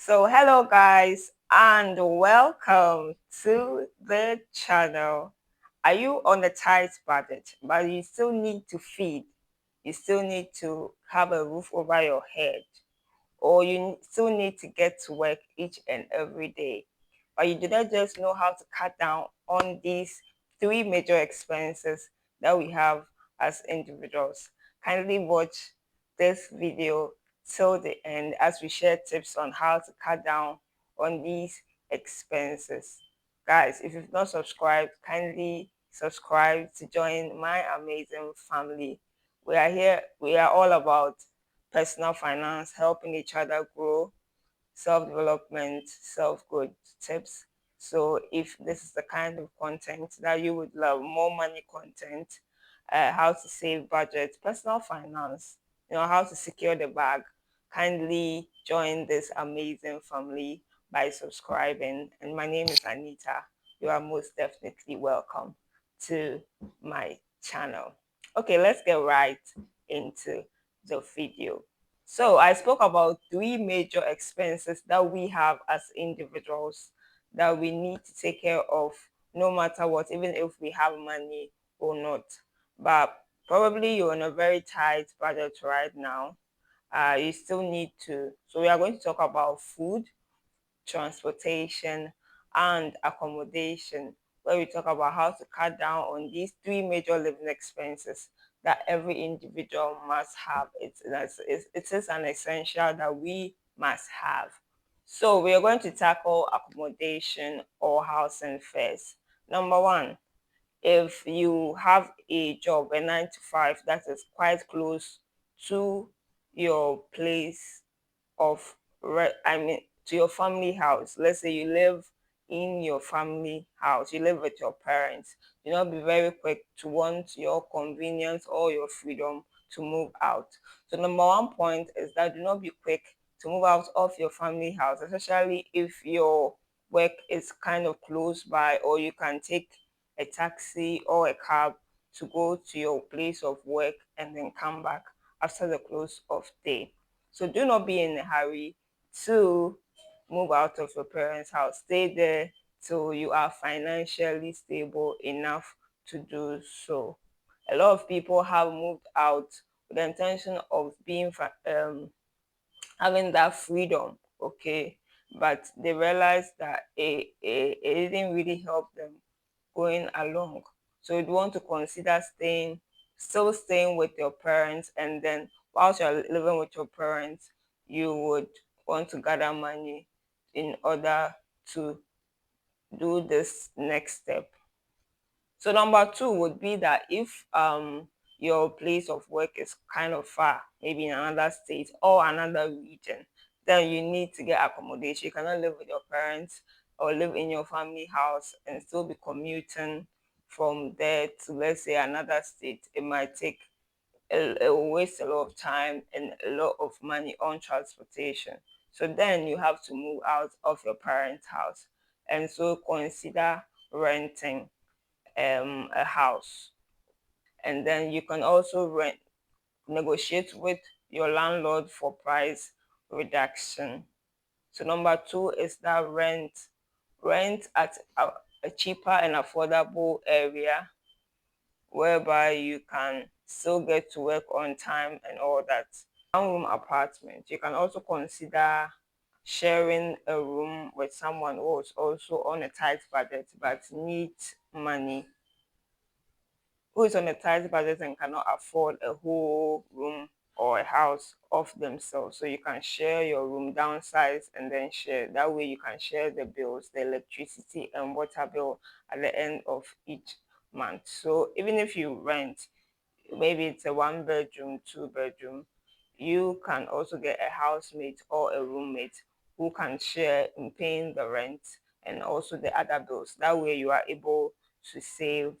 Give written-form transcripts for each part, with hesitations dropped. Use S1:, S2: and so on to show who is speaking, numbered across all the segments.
S1: Hello guys, and welcome to the channel. Are you on a tight budget, but you still need to feed? You still need to have a roof over your head, or you still need to get to work each and every day, but you do not just know how to cut down on these three major expenses that we have as individuals? Kindly watch this video till the end as we share tips on how to cut down on these expenses. Guys, if you've not subscribed, kindly subscribe to join my amazing family. We are all about personal finance, helping each other grow, self development, self growth tips. So, if this is the kind of content that you would love, more money content, how to save budget, personal finance, how to secure the bag, kindly join this amazing family by subscribing. And my name is Anita. You are most definitely welcome to my channel. Okay, let's get right into the video. So I spoke about three major expenses that we have as individuals that we need to take care of no matter what, even if we have money or not. But probably you're on a very tight budget right now. You still need to. So we are going to talk about food, transportation, and accommodation, where we talk about how to cut down on these three major living expenses that every individual must have. It is an essential that we must have. So we are going to tackle accommodation or housing first. Number one, if you have a job, a 9 to 5, that is quite close to your place of to your family house. Let's say you live in your family house, you live with your parents. Do not be very quick to want your convenience or your freedom to move out. So number one point is that do not be quick to move out of your family house, especially if your work is kind of close by, or you can take a taxi or a cab to go to your place of work and then come back after the close of day. So do not be in a hurry to move out of your parents' house. Stay there till you are financially stable enough to do so. A lot of people have moved out with the intention of having that freedom, okay, but they realized that it didn't really help them going along. So you'd want to consider still staying with your parents, and then whilst you're living with your parents, you would want to gather money in order to do this next step. So number two would be that if your place of work is kind of far, maybe in another state or another region, then you need to get accommodation. You cannot live with your parents or live in your family house and still be commuting from there to, let's say, another state. It might take it will waste a lot of time and a lot of money on transportation. So then you have to move out of your parents' house, and so consider renting a house. And then you can also negotiate with your landlord for price reduction. So number two is that rent at a cheaper and affordable area whereby you can still get to work on time and all that. One room apartment. You can also consider sharing a room with someone who is also on a tight budget but needs money, who is on a tight budget and cannot afford a whole room or a house of themselves. So you can share your room, downsize, and then share. That way you can share the bills, the electricity and water bill at the end of each month. So even if you rent, maybe it's a 1 bedroom, 2 bedroom, you can also get a housemate or a roommate who can share in paying the rent and also the other bills. That way you are able to save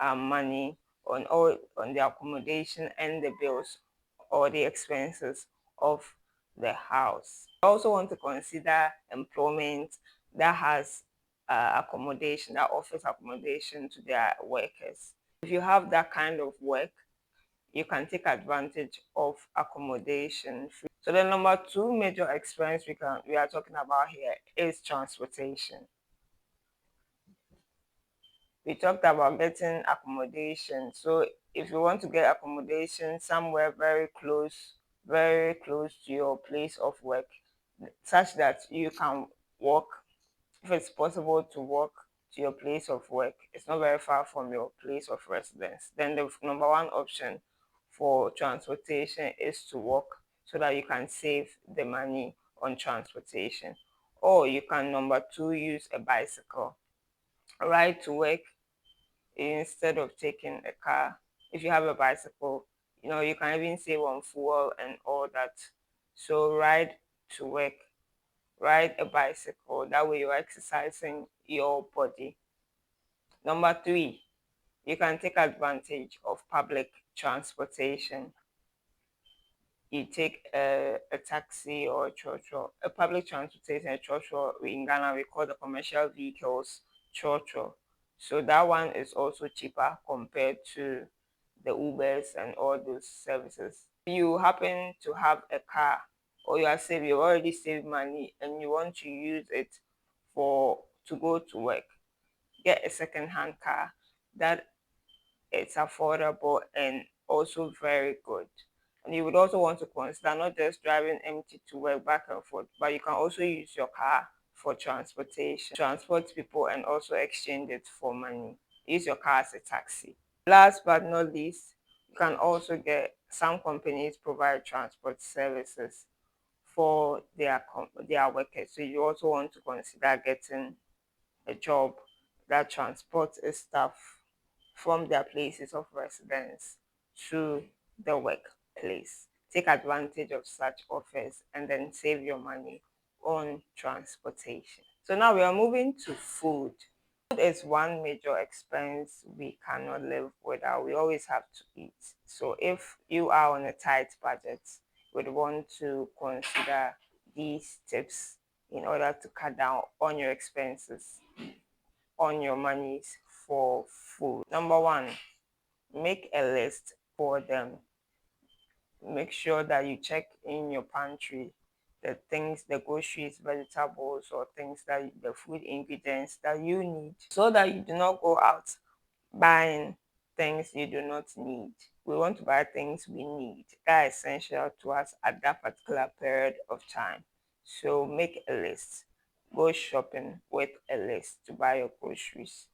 S1: money on the accommodation and the bills or the expenses of the house. I also want to consider employment that has accommodation, that offers accommodation to their workers. If you have that kind of work, you can take advantage of accommodation. So the number two major expense we are talking about here is transportation. We talked about getting accommodation. So if you want to get accommodation somewhere very close to your place of work, such that you can walk, if it's possible to walk to your place of work, it's not very far from your place of residence, then the number one option for transportation is to walk, so that you can save the money on transportation. Or you can, number two, use a bicycle. Ride to work instead of taking a car. If you have a bicycle, you can even save on fuel and all that. So ride to work, ride a bicycle. That way you're exercising your body. Number three, you can take advantage of public transportation. You take a taxi or a trotro, a public transportation, a trotro. In Ghana, we call the commercial vehicles trotro. So that one is also cheaper compared to the Ubers and all those services. You happen to have a car, or you already saved money and you want to use it to go to work, get a second-hand car that it's affordable and also very good. And you would also want to consider not just driving empty to work back and forth, but you can also use your car for transportation, transport people, and also exchange it for money. Use your car as a taxi. Last but not least, you can also get, some companies provide transport services for their workers. So you also want to consider getting a job that transports staff from their places of residence to the workplace. Take advantage of such offers and then save your money on transportation. So now we are moving to food. Food is one major expense we cannot live without. We always have to eat. So if you are on a tight budget, you would want to consider these tips in order to cut down on your expenses, on your monies for food. Number one, make a list for them. Make sure that you check in your pantry the groceries, vegetables, or the food ingredients that you need, so that you do not go out buying things you do not need. We want to buy things we need, that are essential to us at that particular period of time. So make a list. Go shopping with a list to buy your groceries.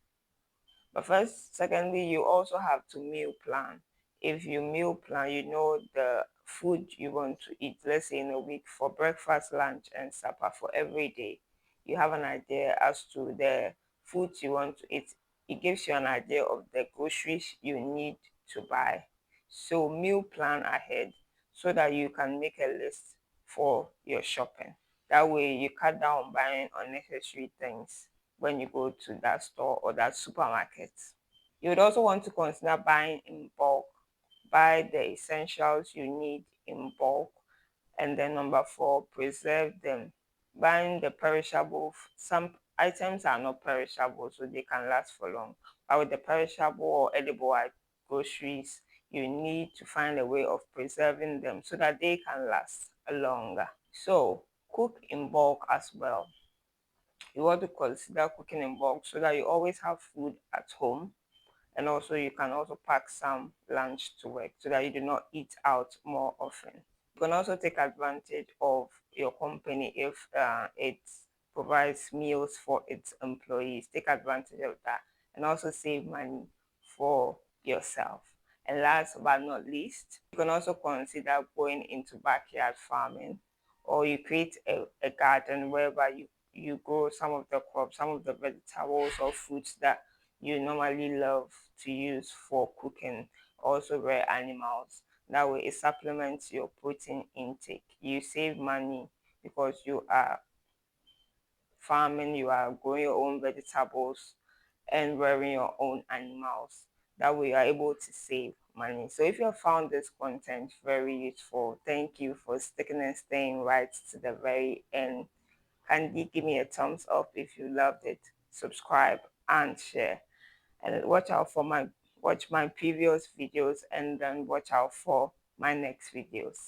S1: But first, secondly, you also have to meal plan. If you meal plan, you know the food you want to eat, let's say in a week, for breakfast, lunch, and supper for every day. You have an idea as to the foods you want to eat. It gives you an idea of the groceries you need to buy. So meal plan ahead so that you can make a list for your shopping. That way you cut down on buying unnecessary things when you go to that store or that supermarket. You would also want to consider buying in bulk. Buy the essentials you need in bulk. And then number four, preserve them. Buying the perishable, some items are not perishable, so they can last for long. But with the perishable or edible groceries, you need to find a way of preserving them so that they can last longer. So cook in bulk as well. You want to consider cooking in bulk so that you always have food at home, and also you can also pack some lunch to work so that you do not eat out more often. You can also take advantage of your company if it provides meals for its employees. Take advantage of that and also save money for yourself. And last but not least, you can also consider going into backyard farming, or you create a garden whereby you grow some of the crops, some of the vegetables or fruits that you normally love to use for cooking. Also rare animals. That way it supplements your protein intake. You save money because you are farming, you are growing your own vegetables and rearing your own animals. That way you are able to save money. So if you have found this content very useful, thank you for sticking and staying right to the very end. Kindly give me a thumbs up if you loved it, subscribe and share, and watch my previous videos, and then watch out for my next videos.